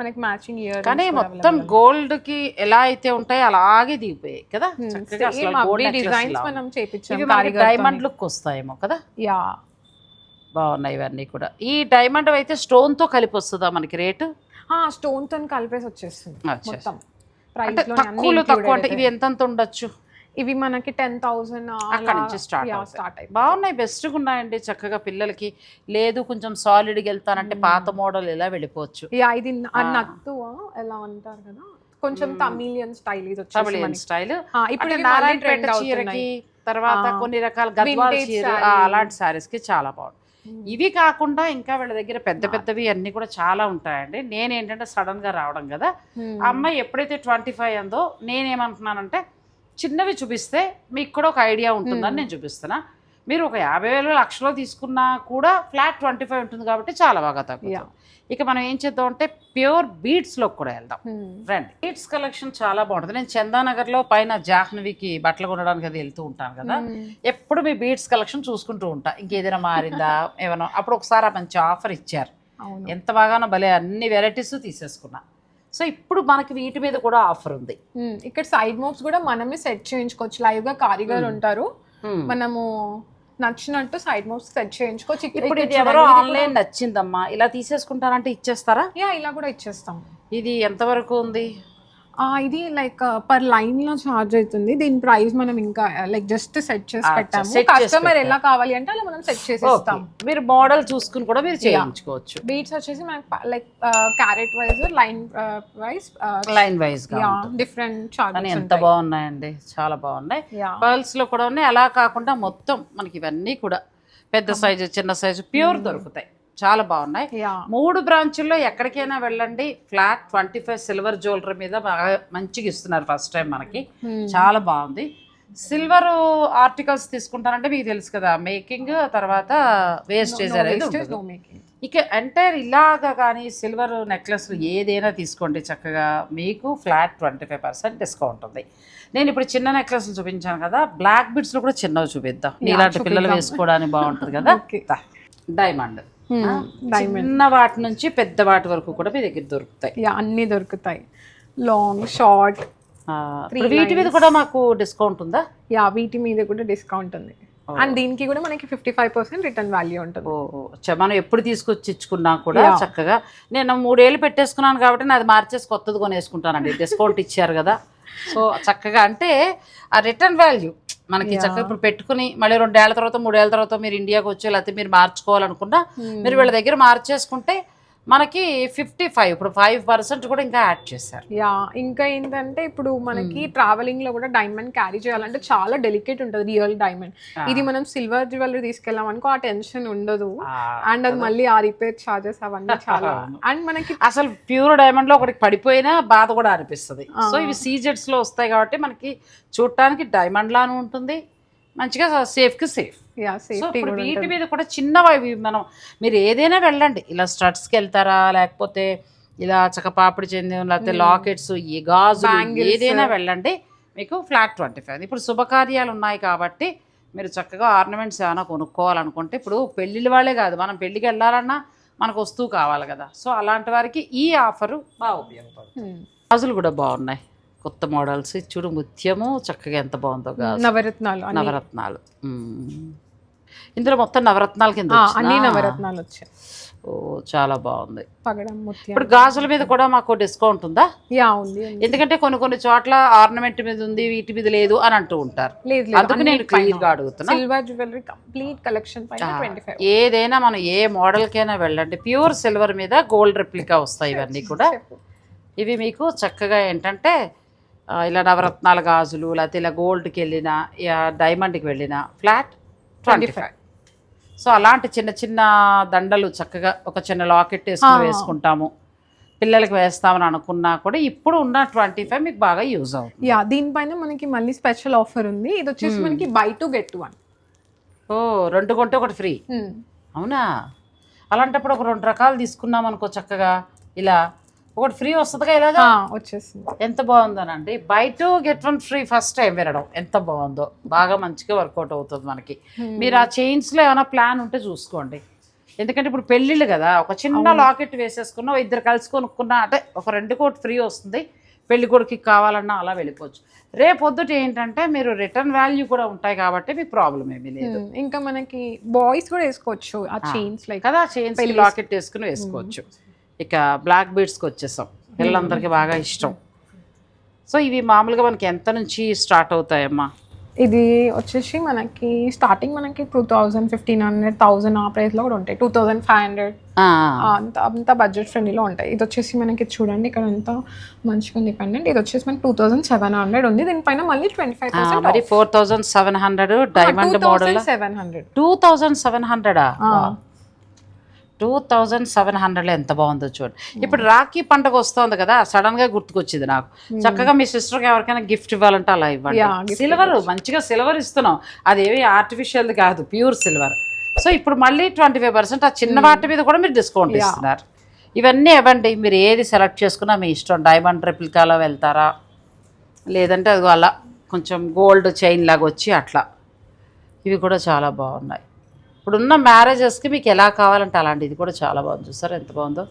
మనకి మ్యాచింగ్ ఇయర్ కానీ మొత్తం గోల్డ్ కి ఎలా అయితే ఉంటాయో అలాగే దిగిపోయాయి కదా. చక్కగా అసలు gold necklace డిజైన్స్ లా మనం ఉన్నాయి. చేపించాం ఇవి మనకి డైమండ్ లుక్ వస్తాయేమో కదా. యా. బాగున్నాయి ఇవన్నీ కూడా. ఈ డైమండ్ అయితే స్టోన్ తో కలిపి వస్తుందా మనకి రేటు? స్టోన్ తో కలిపేసి వచ్చేస్తుంది మొత్తం అంటే ప్రైస్ తక్కువలో తక్కువ. అంటే ఇవి ఎంత ఉండొచ్చు? ఇవి మనకి 10,000 అక్కడ నుంచి స్టార్ట్ స్టార్ట్ అయ్యి బాగున్నాయి, బెస్ట్గా ఉన్నాయండి. చక్కగా పిల్లలకి లేదు కొంచెం సాలిడ్గా వెళ్తానంటే పాత మోడల్ ఇలా వెళ్ళిపోవచ్చు. యా. ఇది నత్తు ఎలా అంటారు కదా, కొంచెం తమిళియన్ స్టైల్ ఇది వచ్చేసి తమిళియన్ స్టైల్. ఇప్పుడు అంటే నారాయణపేట చీరకి తర్వాత కొన్ని రకాల గద్వాల్ చీర అలాంటి సారీస్ కి చాలా బాగుంది. ఇవి కాకుండా ఇంకా వీళ్ళ దగ్గర పెద్ద పెద్దవి అన్ని కూడా చాలా ఉంటాయండి. నేనేంటంటే సడన్ గా రావడం కదా, అమ్మాయి ఎప్పుడైతే 25 అందో నేనేమంటున్నానంటే చిన్నవి చూపిస్తే మీకు కూడా ఒక ఐడియా ఉంటుందని నేను చూపిస్తున్నా. మీరు ఒక 50,000 లక్షలో తీసుకున్నా కూడా ఫ్లాట్ 25 ఉంటుంది కాబట్టి చాలా బాగా తక్కువ. ఇక మనం ఏం చేద్దాం అంటే ప్యూర్ బీడ్స్లోకి కూడా వెళ్దాం రండి. బీడ్స్ కలెక్షన్ చాలా బాగుంటుంది. నేను చందానగర్లో పైన జాహ్నవికి బట్టలు కొనడానికి అది వెళ్తూ ఉంటాను కదా, ఎప్పుడు మీ బీడ్స్ కలెక్షన్ చూసుకుంటూ ఉంటా. ఇంకేదైనా మారిందా ఏమన్నా. అప్పుడు ఒకసారి మంచి ఆఫర్ ఇచ్చారు, ఎంత బాగానో భలే అన్ని వెరైటీస్ తీసేసుకున్నా. సో ఇప్పుడు మనకి వీటి మీద కూడా ఆఫర్ ఉంది. ఇక్కడ సైడ్ మోప్స్ కూడా మనమే సెట్ చేయించుకోవచ్చు. లైవ్ గా కారిగర్ ఉంటారు, మనము నచ్చినట్టు సైడ్ మోప్స్ సెట్ చేయించుకోవచ్చు. ఇప్పుడు ఇది ఎవరో ఆన్లైన్ నచ్చిందమ్మా ఇలా తీసేసుకుంటారంటే ఇచ్చేస్తారా? యా, ఇలా కూడా ఇచ్చేస్తాం. ఇది ఎంత వరకు ఉంది? ఇది లైక్ పర్ లైన్ లో చార్జ్ అవుతుంది. దీని ప్రైస్ మనం ఇంకా లైక్ జస్ట్ సెట్ చేసి పెట్టాము. కస్టమర్ ఎలా కావాలి అంటే అలా మనం సెట్ చేసి ఇస్తాం. మీరు మోడల్ చూసుకుని కూడా మీరు చేయించుకోవచ్చు. బీట్స్ వచ్చేసి మనకి like carrot wise line wise different charges. ఎంత బాగున్నాయండి, చాలా బాగున్నాయి. పర్ల్స్ లో కూడా ఉన్నాయి. అలా కాకుండా మొత్తం మనకి ఇవన్నీ కూడా పెద్ద సైజు చిన్న సైజు ప్యూర్ దొరుకుతాయి, చాలా బాగున్నాయి. 3 బ్రాంచుల్లో ఎక్కడికైనా వెళ్ళండి, ఫ్లాట్ 25 సిల్వర్ జ్యువెలరీ మీద బాగా మంచిగా ఇస్తున్నారు. ఫస్ట్ టైం మనకి చాలా బాగుంది. సిల్వర్ ఆర్టికల్స్ తీసుకుంటారంటే మీకు తెలుసు కదా, మేకింగ్ తర్వాత వేస్టేజ్ అనేది ఉంటుంది. ఇక ఎంటైర్ ఇలాగా కానీ సిల్వర్ నెక్లెస్ ఏదైనా తీసుకోండి, చక్కగా మీకు ఫ్లాట్ 25% డిస్కౌంట్ ఉంది. నేను ఇప్పుడు చిన్న నెక్లెస్లు చూపించాను కదా, బ్లాక్ బిడ్స్లో కూడా చిన్నవి చూపిద్దాం. ఇలాంటి పిల్లలు వేసుకోవడానికి బాగుంటుంది కదా. డైమండ్ చిన్న వాటి నుంచి పెద్ద వాటి వరకు కూడా మీ దగ్గర దొరుకుతాయి. అన్ని దొరుకుతాయి, లాంగ్ షార్ట్. వీటి మీద కూడా మాకు డిస్కౌంట్ ఉందా? వీటి మీద కూడా డిస్కౌంట్ ఉంది. అండ్ దీనికి కూడా మనకి 55% రిటర్న్ వాల్యూ ఉంటుంది. మనం ఎప్పుడు తీసుకొచ్చి ఇచ్చుకున్నా కూడా చక్కగా. నేను 3 ఏళ్ళు పెట్టేసుకున్నాను కాబట్టి నాది మార్చేసి కొత్తది కొనేసుకుంటానండి, డిస్కౌంట్ ఇచ్చారు కదా. సో చక్కగా అంటే ఆ రిటర్న్ వాల్యూ మనకి చక్కగా ఇప్పుడు పెట్టుకుని మళ్ళీ 2 ఏళ్ల తర్వాత 3 ఏళ్ల తర్వాత మీరు ఇండియాకి వచ్చి లేకపోతే మీరు మార్చుకోవాలనుకున్నా మీరు వీళ్ళ దగ్గర మార్చేసుకుంటే మనకి 55 ఇప్పుడు 5% కూడా ఇంకా యాడ్ చేశారు. ఇంకా ఏంటంటే ఇప్పుడు మనకి ట్రావెలింగ్ లో కూడా డైమండ్ క్యారీ చేయాలంటే చాలా డెలికేట్ ఉంటుంది రియల్ డైమండ్. ఇది మనం సిల్వర్ జ్యువెలరీ తీసుకెళ్ళాం అనుకో ఆ టెన్షన్ ఉండదు. అండ్ అది మళ్ళీ ఆ రిపేర్ చార్జెస్ అవన్నీ చాలా. అండ్ మనకి అసలు ప్యూర్ డైమండ్ లో ఒకటి పడిపోయినా బాధ కూడా అనిపిస్తుంది. సో ఇవి సీజెట్స్ లో వస్తాయి కాబట్టి మనకి చూడటానికి డైమండ్ లాను ఉంటుంది, మంచిగా సేఫ్ కి సేఫ్. వీటి మీద కూడా చిన్నవి మనం మీరు ఏదైనా వెళ్ళండి, ఇలా స్టడ్స్కి వెళ్తారా లేకపోతే ఇలా చక్కపాపిడి చెంది లేకపోతే లాకెట్స్ ఈ గాజులు ఏదైనా వెళ్ళండి, మీకు ఫ్లాట్ 25. ఇప్పుడు శుభకార్యాలు ఉన్నాయి కాబట్టి మీరు చక్కగా ఆర్నమెంట్స్ ఏమైనా కొనుక్కోవాలనుకుంటే, ఇప్పుడు పెళ్ళిళ్ళ వాళ్ళే కాదు మనం పెళ్ళికి వెళ్ళాలన్నా మనకు వస్తువు కావాలి కదా. సో అలాంటి వారికి ఈ ఆఫరు బాగా ఉపయోగపడుతుంది. గాజులు కూడా బాగున్నాయి, కొత్త మోడల్స్. చూడు ముత్యము చక్కగా ఎంత బాగుందో, నవరత్నాలు. ఇందులో మొత్తం నవరత్నాల కింద అన్ని నవరత్నాలు వచ్చాయి. ఓ చాలా బాగుంది. ఇప్పుడు గాజుల మీద కూడా మాకు డిస్కౌంట్ ఉందా? ఎందుకంటే కొన్ని చోట్ల ఆర్నమెంట్ మీద ఉంది వీటి మీద లేదు అని అంటూ ఉంటారు, అందుకు నేను క్లియర్ గా అడుగుతున్నా. సిల్వర్ జ్యువెలరీ కంప్లీట్ కలెక్షన్ పైన 25. ఏదైనా మనం ఏ మోడల్ కైనా వెళ్ళండి, ప్యూర్ సిల్వర్ మీద గోల్డ్ రెప్లికా వస్తాయి ఇవన్నీ కూడా. ఇవి మీకు చక్కగా ఏంటంటే ఇలా నవరత్నాల గాజులు లేకపోతే ఇలా గోల్డ్కి వెళ్ళినా డైమండ్కి వెళ్ళినా ఫ్లాట్ 25. సో అలాంటి చిన్న చిన్న దండలు చక్కగా ఒక చిన్న లాకెట్ వేసుకుంటాము, పిల్లలకి వేస్తామని అనుకున్నా కూడా ఇప్పుడు ఉన్న 25 మీకు బాగా యూజ్ అవుతుంది. దీనిపైన మనకి మళ్ళీ స్పెషల్ ఆఫర్ ఉంది. ఇది వచ్చేసి మనకి buy 2 get 1. 2 కొంటే 1 ఫ్రీ. అవునా? అలాంటప్పుడు ఒక 2 రకాలు తీసుకున్నాం అనుకో చక్కగా ఇలా ఒకటి ఫ్రీ వస్తుందిగా ఇలాగా వచ్చేస్తుంది. ఎంత బాగుందోనండి. Buy 2 get 1 free first time వినడం ఎంత బాగుందో. బాగా మంచిగా వర్కౌట్ అవుతుంది మనకి. మీరు ఆ చైన్స్లో ఏమైనా ప్లాన్ ఉంటే చూసుకోండి. ఎందుకంటే ఇప్పుడు పెళ్ళిళ్ళు కదా, ఒక చిన్న లాకెట్ వేసేసుకున్నా ఇద్దరు కలిసి కొనుక్కున్నా అంటే ఒక 2 కోటి ఫ్రీ వస్తుంది. పెళ్లి కొడుకు కావాలన్నా అలా వెళ్ళిపోవచ్చు. రేపొద్దుట ఏంటంటే మీరు రిటర్న్ వాల్యూ కూడా ఉంటాయి కాబట్టి మీకు ప్రాబ్లం ఏమీ లేదు. ఇంకా మనకి బాయ్స్ కూడా వేసుకోవచ్చు ఆ చైన్స్ లైక్ కదా, చైన్స్ లాకెట్ వేసుకుని వేసుకోవచ్చు. ఇక బ్లాక్ బీడ్స్కి వచ్చేసాం, పిల్లలందరికీ బాగా ఇష్టం. సో ఇవి మామూలుగా మనకి ఎంత నుంచి స్టార్ట్ అవుతాయమ్మా? ఇది వచ్చేసి మనకి స్టార్టింగ్ మనకి 2000, 1500, 1000 ఆ ప్రైస్లో కూడా ఉంటాయి. 2500 అంత బడ్జెట్ ఫ్రెండ్లీలో ఉంటాయి. ఇది వచ్చేసి మనకి చూడండి ఇక్కడ అంతా మంచిగా ఇండిపెండెంట్. ఇది వచ్చేసి మనకి 2700 ఉంది. దీనిపైన మళ్ళీ 25% మరి 4700 డైమండ్ మోడల్ 2700. 2700 2700 ఎంత బాగుందో చూడండి. ఇప్పుడు రాఖీ పండుగ వస్తుంది కదా, సడన్ గా గుర్తుకొచ్చింది నాకు. చక్కగా మీ సిస్టర్కి ఎవరికైనా గిఫ్ట్ ఇవ్వాలంటే అలా ఇవ్వండి. సిల్వర్ మంచిగా సిల్వర్ ఇస్తున్నాం, అదేమి ఆర్టిఫిషియల్ కాదు, ప్యూర్ సిల్వర్. సో ఇప్పుడు మళ్ళీ 25% ఆ చిన్న వాటి మీద కూడా మీరు డిస్కౌంట్ ఇస్తున్నారు. ఇవన్నీ ఇవ్వండి, మీరు ఏది సెలెక్ట్ చేసుకున్నా మీ ఇష్టం. డైమండ్ రెప్లికాలో వెళ్తారా, లేదంటే అది అలా కొంచెం గోల్డ్ చైన్ లాగా వచ్చి అట్లా. ఇవి కూడా చాలా బాగున్నాయి. ఇప్పుడున్న మ్యారేజెస్కి మీకు ఎలా కావాలంటే అలాంటి. ఇది కూడా చాలా బాగుంది, చూసారు ఎంత బాగుందో.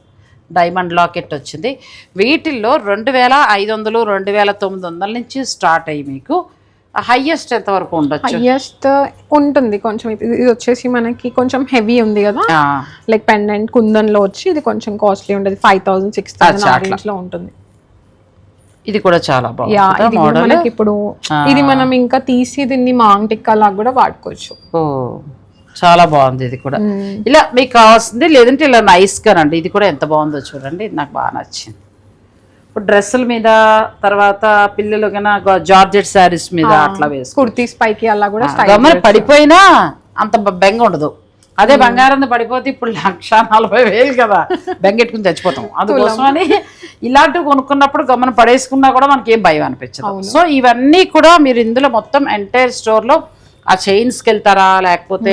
డైమండ్ లాకెట్ వచ్చింది. వీటిల్లో 2500, 2900 నుంచి స్టార్ట్ అయ్యి మీకు హైయెస్ట్ ఎంత వరకు ఉండొచ్చు? హైయెస్ట్ ఉంటుంది కొంచెం. ఇది వచ్చేసి మనకి కొంచెం హెవీ ఉంది కదా, లైక్ పెండెంట్ కుందన్లో వచ్చి ఇది కొంచెం కాస్ట్లీ ఉంటుంది. 5000, 6000 ఆ రేంజ్ లో ఉంటుంది. ఇది కూడా చాలా బాగుంది మోడల్. ఇప్పుడు ఇది మనం ఇంకా తీసి దీన్ని మాంగ్ టిక్కా లాగా కూడా వాడుకోవచ్చు. చాలా బాగుంది ఇది కూడా. ఇలా మీకు కావాల్సింది, లేదంటే ఇలా నైస్గానండి. ఇది కూడా ఎంత బాగుందో చూడండి, నాకు బాగా నచ్చింది. ఇప్పుడు డ్రెస్సుల మీద, తర్వాత పిల్లలు కన్నా జార్జెట్ శారీస్ మీద అట్లా వేసి కుర్తీస్ పైకి అలా కూడా గమని పడిపోయినా అంత బెంగ ఉండదు. అదే బంగారం పడిపోతే ఇప్పుడు 1,40,000 కదా, బెంగెట్టుకుని చచ్చిపోతాం. అందుకోసమని ఇలాంటివి కొనుక్కున్నప్పుడు గమనం పడేసుకున్నా కూడా మనకి ఏం భయం అనిపించదు. సో ఇవన్నీ కూడా మీరు ఇందులో మొత్తం ఎంటైర్ స్టోర్లో ఆ చైన్స్కి వెళ్తారా, లేకపోతే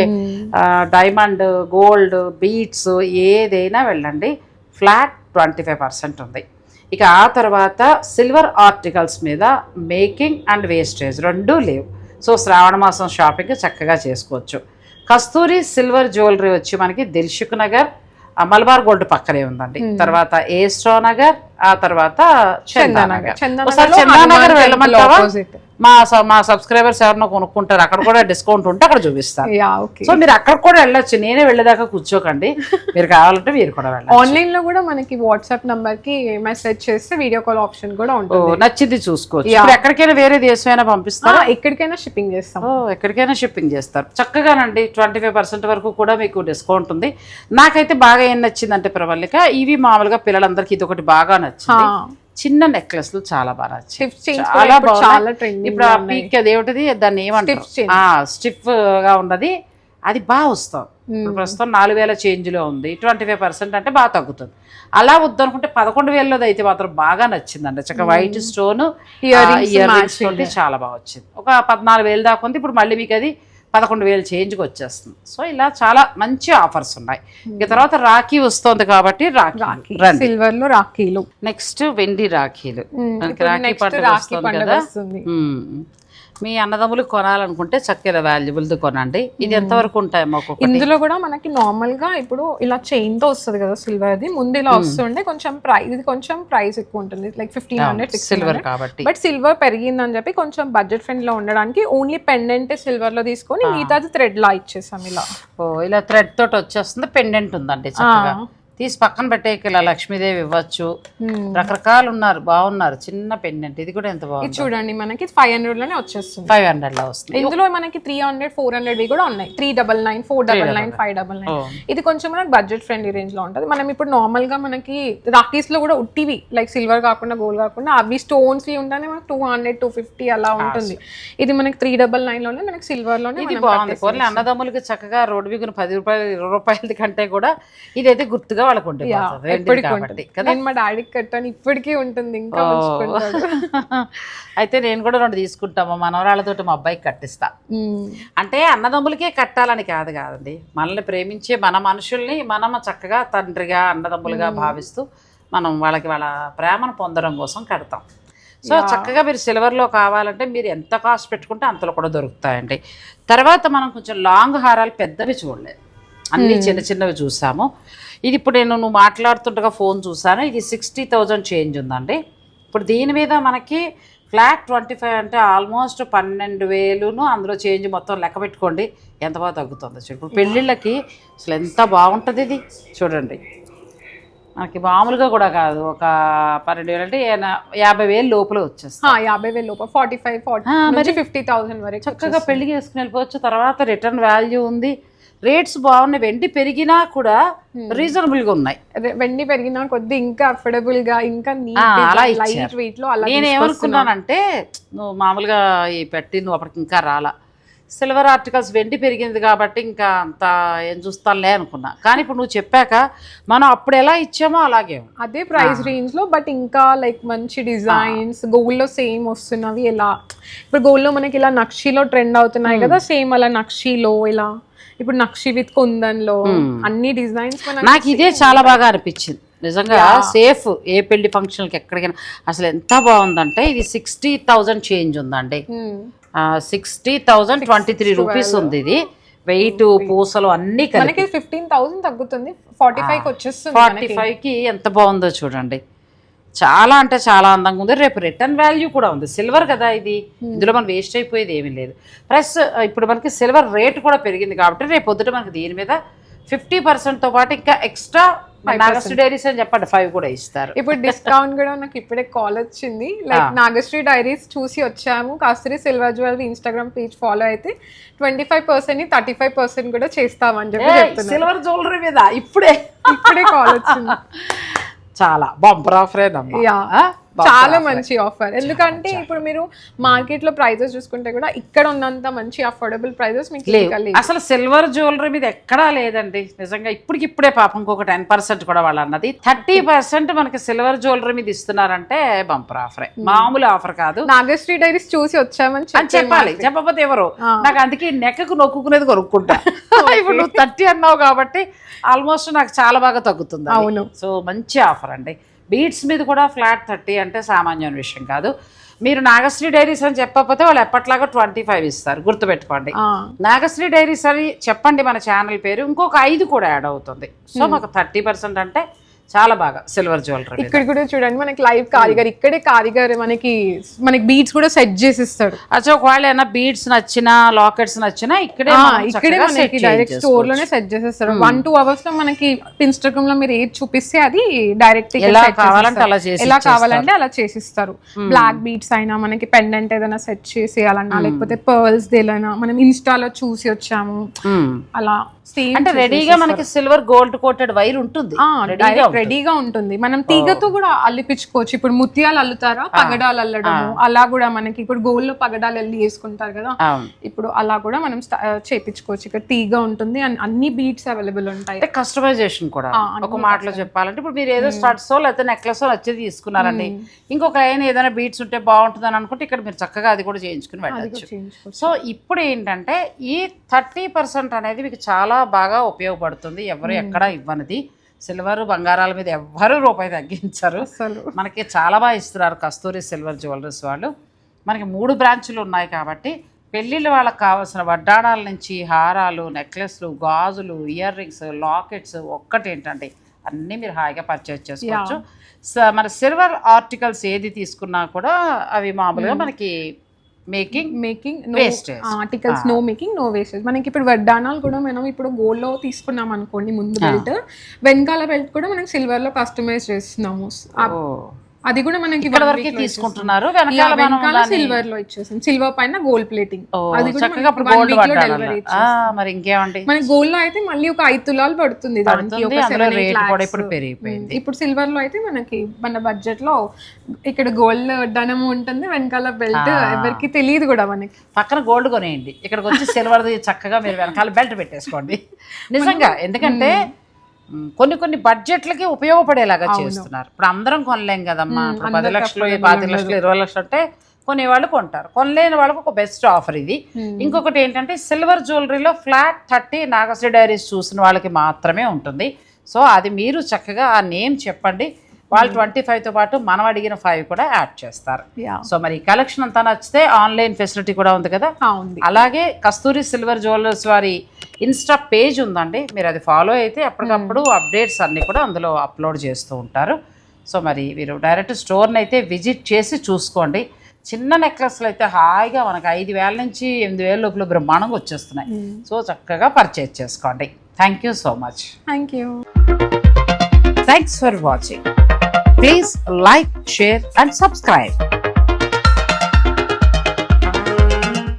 డైమండ్, గోల్డ్, బీట్స్ ఏదైనా వెళ్ళండి, ఫ్లాట్ 25% ఉంది. ఇక ఆ తర్వాత సిల్వర్ ఆర్టికల్స్ మీద మేకింగ్ అండ్ వేస్టేజ్ 2 లేవు. సో శ్రావణ మాసం షాపింగ్ చక్కగా చేసుకోవచ్చు. కస్తూరి సిల్వర్ జ్యువెలరీ వచ్చి మనకి దిల్సుఖ్ నగర్, మలబార్ గోల్డ్ పక్కనే ఉందండి. తర్వాత ఏస్ట్రో నగర్, ఆ తర్వాత చందానగర్. చందానగర్ వెళ్ళమంటావా? మా సబ్స్క్రైబర్స్ ఎవరినో కొనుక్కుంటారు, అక్కడ కూడా డిస్కౌంట్ ఉంటే అక్కడ చూపిస్తారు. సో మీరు అక్కడ కూడా వెళ్ళొచ్చు, నేనే వెళ్ళేదాకా కూర్చోకండి. మీరు కావాలంటే మీరు కూడా వెళ్ళండి. ఆన్లైన్ లో కూడా మనకి వాట్సాప్ నంబర్ కి మెసేజ్ చేస్తే వీడియో కాల్ ఆప్షన్ కూడా ఉంటుంది. నచ్చింది చూసుకోవచ్చు. ఇప్పుడు ఎక్కడికైనా వేరే దేశమైనా పంపిస్తారా? ఎక్కడికైనా షిప్పింగ్ చేస్తాం. ఎక్కడికైనా షిప్పింగ్ చేస్తారు చక్కగానండి. 25% వరకు కూడా మీకు డిస్కౌంట్ ఉంది. నాకైతే బాగా ఏం నచ్చిందంటే ప్రవళిక, ఇవి మామూలుగా పిల్లలందరికీ ఇది ఒకటి బాగా నచ్చింది. చిన్న నెక్లెస్లు చాలా బాగా నచ్చాయి, చాలా బాగుంది. ఇప్పుడు ఆ పీక్ అదేమిటది, దాన్ని ఏమంటారు, స్టిఫ్ గా ఉన్నది, అది బాగా వస్తుంది. ప్రస్తుతం 4000 చేంజ్లో ఉంది. 25% అంటే బాగా తగ్గుతుంది. అలా వద్దనుకుంటే 11,000 అయితే మాత్రం బాగా నచ్చిందండి. చక్కగా వైట్ స్టోన్ ఇయర్ రింగ్స్ తోటి చాలా బాగా వచ్చింది. ఒక 14,000 దాకా ఉంది. ఇప్పుడు మళ్ళీ మీకు అది 11,000 చేంజ్కి వచ్చేస్తుంది. సో ఇలా చాలా మంచి ఆఫర్స్ ఉన్నాయి. ఇక తర్వాత రాఖీ వస్తుంది కాబట్టి రాఖీ సిల్వర్ లో రాఖీలు, నెక్స్ట్ వెండి రాఖీలు. మనకి రాఖీ పండుగ వస్తుంది కదా, మీ అన్నదమ్ములు కొనాలనుకుంటే చక్కగా వాల్యుబుల్ది కొనండి. ఇది ఎంతవరకు ఉంటాయమ్మా? ఇందులో కూడా మనకి నార్మల్ గా ఇప్పుడు ఇలా చైన్ తో వస్తుంది కదా సిల్వర్ది, ముందు ఇలా వస్తుండే కొంచెం ప్రైస్, ఇది కొంచెం ప్రైస్ ఎక్కువ ఉంటుంది, లైక్ 1500 సిల్వర్ కాబట్టి. బట్ సిల్వర్ పెరిగిందని చెప్పి కొంచెం బడ్జెట్ ఫ్రెండ్ లో ఉండడానికి ఓన్లీ పెండెంట్ సిల్వర్ లో తీసుకొని మిగతాది థ్రెడ్ లా ఇచ్చేసాం. ఇలా థ్రెడ్ తోటి వచ్చేస్తుంది. పెండెంట్ ఉందండి, చక్కగా తీసి పక్కన పెట్టేకి ఇలా లక్ష్మీదేవి ఇవ్వచ్చు. రకరకాలు ఉన్నారు, బాగున్నారు. చిన్న పెండెంట్, ఇది కూడా ఎంత బాగుంది చూడండి. మనకి 500 లోనే వచ్చేస్తుంది, 500 లో వస్తుంది. ఇందులో మనకి 300, 400 కూడా ఉన్నాయి. 399, 499, 599. ఇది కొంచెం మనకి బడ్జెట్ ఫ్రెండ్లీ రేంజ్ లో ఉంటుంది. మనం ఇప్పుడు నార్మల్ గా మనకి రాఖీస్ లో కూడా ఉట్టివి లైక్ సిల్వర్ కాకుండా గోల్డ్ కాకుండా అవి స్టోన్స్ ఉంటాయి, మనకి 200, 250 అలా ఉంటుంది. ఇది మనకి 399 లోనే మనకి సిల్వర్ లోనే. ఇది బాగుంది. అన్నదమ్ములకి చక్కగా రోడ్డు బిగున 10 రూపాయలు, 20 రూపాయల కంటే కూడా ఇదైతే గుర్తుగా పెద్దవాళ్ళకు ఉండిపోతుంది వెండిది కాబట్టి కదా. నేను మా డాడీకి కట్టాను, ఇప్పటికీ ఉంటుంది, ఇంకా ఉంచుకుంటాడు. అయితే నేను కూడా 2 తీసుకుంటాము, మనవరాళ్ళతోటి మా అబ్బాయికి కట్టిస్తా. అంటే అన్నదమ్ములకే కట్టాలని కాదండి, మనల్ని ప్రేమించే మన మనుషుల్ని మనం చక్కగా తండ్రిగా అన్నదమ్ములుగా భావిస్తూ మనం వాళ్ళకి వాళ్ళ ప్రేమను పొందడం కోసం కడతాం. సో చక్కగా మీరు సిల్వర్లో కావాలంటే మీరు ఎంత కాస్ట్ పెట్టుకుంటే అంతలో కూడా దొరుకుతాయండి. తర్వాత మనం కొంచెం లాంగ్ హారాలు పెద్దవి చూడలేదు, అన్నీ చిన్న చిన్నవి చూసాము. ఇది ఇప్పుడు నువ్వు మాట్లాడుతుండగా ఫోన్ చూసాను, ఇది 60,000 చేంజ్ ఉందండి. ఇప్పుడు దీని మీద మనకి ఫ్లాట్ 25 అంటే ఆల్మోస్ట్ 12,000, అందులో చేంజ్ మొత్తం లెక్క పెట్టుకోండి ఎంత బాగా తగ్గుతుందో. ఇప్పుడు పెళ్ళిళ్ళకి అసలు ఎంత బాగుంటుంది ఇది చూడండి. మనకి మామూలుగా కూడా కాదు, ఒక 12,000 అంటే 50,000 లోపల వచ్చేస్తుంది. 50,000 లోపల 45,000 50,000 వరకు చక్కగా పెళ్లి చేసుకుని వెళ్ళిపోవచ్చు. తర్వాత రిటర్న్ వాల్యూ ఉంది, రేట్స్ బాగున్నాయి. వెండి పెరిగినా కూడా రీజనబుల్గా ఉన్నాయి. వెండి పెరిగినా కొద్ది ఇంకా అఫోర్డబుల్ గా, ఇంకా అలా లైట్ వెయిట్ లో అలా. నేను ఏమనుకున్నానంటే నువ్వు మామూలుగా ఈ పెట్టి నువ్వు అప్పటికి ఇంకా రాలా, సిల్వర్ ఆర్టికల్స్ వెండి పెరిగింది కాబట్టి ఇంకా అంత ఏం చూస్తానులే అనుకున్నా. కానీ ఇప్పుడు నువ్వు చెప్పాక మనం అప్పుడు ఎలా ఇచ్చామో అలాగే అదే ప్రైస్ రేంజ్ లో, బట్ ఇంకా లైక్ మంచి డిజైన్స్ గోల్డ్ లో సేమ్ వస్తున్నవి. ఎలా ఇప్పుడు గోల్డ్ లో మనకి ఇలా నక్షీలో ట్రెండ్ అవుతున్నాయి కదా, సేమ్ అలా నక్షీలో ఇలా ఇప్పుడు నక్షి విత్ కుందన్లో అన్ని డిజైన్స్. నాకు ఇదే చాలా బాగా అనిపించింది నిజంగా. సేఫ్ ఏ పెళ్లి ఫంక్షన్కి ఎక్కడికైనా అసలు ఎంత బాగుందంటే ఇది 60,000 చేంజ్ ఉందండి. 60,023 రూపీస్ ఉంది. ఇది వెయిట్ పూసలు అన్ని మనకి 15,000 తగ్గుతుంది, 45కి వచ్చేస్తుంది. 45కి ఎంత బాగుందో చూడండి, చాలా అంటే చాలా అందంగా ఉంది. రేపు రిటర్న్ వాల్యూ కూడా ఉంది, సిల్వర్ కదా ఇది, ఇందులో మనం వేస్ట్ అయిపోయేది ఏమీ లేదు. ప్లస్ ఇప్పుడు మనకి సిల్వర్ రేట్ కూడా పెరిగింది కాబట్టి రేపు పొద్దుట మనకి దీని మీద 50%తో పాటు ఇంకా ఎక్స్ట్రా నాగశ్రీ డైరీస్ అని చెప్పండి 5 కూడా ఇస్తారు. ఇప్పుడు డిస్కౌంట్ కూడా నాకు ఇప్పుడే కాల్ వచ్చింది, లైక్ నాగశ్రీ డైరీస్ చూసి వచ్చాము, Kasturi silver jewellery Instagram page follow అయితే 25% ని 35% కూడా చేస్తామని చెప్పి సిల్వర్ జ్యువెలరీ మీద ఇప్పుడే కాల్ వచ్చింది. చాలా బంపర్ ఆఫర్, చాలా మంచి ఆఫర్. ఎందుకంటే ఇప్పుడు మీరు మార్కెట్ లో ప్రైజెస్ చూసుకుంటే కూడా ఇక్కడ ఉన్నంత మంచి అఫోర్డబుల్ ప్రైజెస్ మీకు లేవు. అసలు సిల్వర్ జ్యువెలరీ మీద ఎక్కడా లేదండి నిజంగా. ఇప్పుడే పాపం ఇంకొక 10% కూడా వాళ్ళు అన్నది 30% మనకి సిల్వర్ జ్యువెలరీ మీద ఇస్తున్నారంటే బంపర్ ఆఫరే, మామూలు ఆఫర్ కాదు. నాగశ్రీ డైరీస్ చూసి వచ్చామని చెప్పాలి, చెప్పకపోతే ఎవరు. నాకు అందుకే నెక్కకు నొక్కునేది కొనుక్కుంటా. ఇప్పుడు నువ్వు 30 అన్నావు కాబట్టి ఆల్మోస్ట్ నాకు చాలా బాగా తగ్గుతుంది. అవును, సో మంచి ఆఫర్ అండి. బీట్స్ మీద కూడా ఫ్లాట్ 30 అంటే సామాన్యమైన విషయం కాదు. మీరు నాగశ్రీ డైరీస్ అని చెప్పకపోతే వాళ్ళు ఎప్పట్లాగా 25 ఇస్తారు, గుర్తుపెట్టుకోండి. నాగశ్రీ డైరీస్ అని చెప్పండి మన ఛానల్ పేరు, ఇంకొక 5 కూడా యాడ్ అవుతుంది. సో మాకు 30% అంటే చాలా బాగా సిల్వర్ జ్యువెలరీ. ఇక్కడ కూడా చూడండి మనకి లైవ్ కారిగర్, ఇక్కడే కారిగర్ మనకి బీడ్స్ కూడా సెట్ చేసి ఇస్తారు. అచ్చా ఒకవేళ ఏమైనా బీడ్స్ నచ్చినా లాకెట్స్ నచ్చినా ఇక్కడే మనకి డైరెక్ట్ స్టోర్ లోనే సెట్ చేసేస్తారు. 1-2 అవర్స్ లో మనకి ఇన్స్టాగ్రామ్ లో మీరు ఏది చూపిస్తే అది డైరెక్ట్ ఎలా కావాలంటే అలా చేసిస్తారు. బ్లాక్ బీడ్స్ అయినా మనకి పెండెంట్ ఏదైనా సెట్ చేసేయాలన్నా, లేకపోతే పర్ల్స్ దేలైనా మనం ఇన్స్టాలో చూసి వచ్చాము అలా అంటే రెడీగా మనకి సిల్వర్ గోల్డ్ కోటెడ్ వైర్ ఉంటుంది, రెడీగా ఉంటుంది. మనం తీగతో కూడా అల్లిపించుకోవచ్చు. ఇప్పుడు ముత్యాలు అల్లుతారా, పగడాలు అల్లడము అలా కూడా మనకి ఇప్పుడు గోల్డ్ లో పగడాలు అల్లి వేసుకుంటారు కదా, ఇప్పుడు అలా కూడా మనం చేపించుకోవచ్చు. ఇక్కడ తీగ ఉంటుంది, అన్ని బీడ్స్ అవైలబుల్ ఉంటాయి. కస్టమైజేషన్ కూడా ఒక మాటలో చెప్పాలంటే ఇప్పుడు మీరు ఏదో స్టడ్సో లేకపోతే నెక్లెస్ వచ్చేది తీసుకున్నారండి, ఇంకొక లైన్ ఏదైనా బీడ్స్ ఉంటే బాగుంటుంది అని అనుకుంటే ఇక్కడ మీరు చక్కగా అది కూడా చేయించుకుని వెళ్ళచ్చు. సో ఇప్పుడు ఏంటంటే ఈ 30% అనేది మీకు చాలా బాగా ఉపయోగపడుతుంది. ఎవరు ఎక్కడ ఇవ్వనిది. సిల్వర్ బంగారాల మీద ఎవ్వరూ రూపాయి తగ్గించరు, మనకి చాలా బాగా ఇస్తున్నారు కస్తూరి సిల్వర్ జ్యువెలరీస్ వాళ్ళు. మనకి 3 బ్రాంచులు ఉన్నాయి కాబట్టి పెళ్ళిళ్ళు వాళ్ళకి కావాల్సిన వడ్డాణాల నుంచి హారాలు, నెక్లెస్లు, గాజులు, ఇయర్ రింగ్స్, లాకెట్స్ ఒక్కటేంటండి అన్నీ మీరు హాయిగా పర్చేజ్ చేసుకోవచ్చు. మన సిల్వర్ ఆర్టికల్స్ ఏది తీసుకున్నా కూడా అవి మామూలుగా మనకి making articles no making no wastage. మనకి ఇప్పుడు వడ్డానాలు కూడా మనం ఇప్పుడు గోల్డ్ లో తీసుకున్నాం అనుకోండి, ముందు బెల్ట్ వెనకాల బెల్ట్ కూడా మనం సిల్వర్ లో కస్టమైజ్ చేస్తున్నాము. అది కూడా మనకి తీసుకుంటున్నారు, సిల్వర్ లో ఇచ్చేసాం. సిల్వర్ పైన గోల్డ్ ప్లేటింగ్, అది మరి ఇంకేమండి. మన గోల్డ్ లో అయితే మళ్ళీ ఒక 5 తులాలు పడుతుంది, ఇప్పుడు సిల్వర్ లో అయితే మనకి మన బడ్జెట్ లో ఇక్కడ గోల్డ్ వడ్డానము ఉంటుంది, వెనకాల బెల్ట్ ఎవరికి తెలియదు కూడా. మనకి పక్కన గోల్డ్ కొనేయండి, ఇక్కడికి వచ్చి సిల్వర్ చక్కగా మీరు వెనకాల బెల్ట్ పెట్టేసుకోండి నిజంగా. ఎందుకంటే కొన్ని కొన్ని బడ్జెట్లకి ఉపయోగపడేలాగా చేస్తున్నారు. ఇప్పుడు అందరం కొనలేం కదమ్మా. ఇప్పుడు 10 లక్షలు 25 లక్షలు 20 లక్షలు అంటే కొనేవాళ్ళు కొంటారు, కొనలేని వాళ్ళకు ఒక బెస్ట్ ఆఫర్ ఇది. ఇంకొకటి ఏంటంటే సిల్వర్ జ్యువెలరీలో ఫ్లాట్ 30 నాగశ్రీ డైరీస్ చూసిన వాళ్ళకి మాత్రమే ఉంటుంది. సో అది మీరు చక్కగా ఆ నేమ్ చెప్పండి, వాళ్ళు 25తో పాటు మనం అడిగిన 5 కూడా యాడ్ చేస్తారు. సో మరి కలెక్షన్ అంతా నచ్చితే ఆన్లైన్ ఫెసిలిటీ కూడా ఉంది కదా. అలాగే కస్తూరి సిల్వర్ జ్యువెలర్స్ వారి ఇన్స్టా పేజ్ ఉందండి, మీరు అది ఫాలో అయితే అప్పటికప్పుడు అప్డేట్స్ అన్నీ కూడా అందులో అప్లోడ్ చేస్తూ ఉంటారు. సో మరి మీరు డైరెక్ట్ స్టోర్ని అయితే విజిట్ చేసి చూసుకోండి. చిన్న నెక్లెస్లు అయితే హాయిగా మనకు 5,000 నుంచి 8,000 లోపల బ్రహ్మాండంగా వచ్చేస్తున్నాయి. సో చక్కగా పర్చేజ్ చేసుకోండి. Thank you so much. Thanks for watching. Please like, share and subscribe.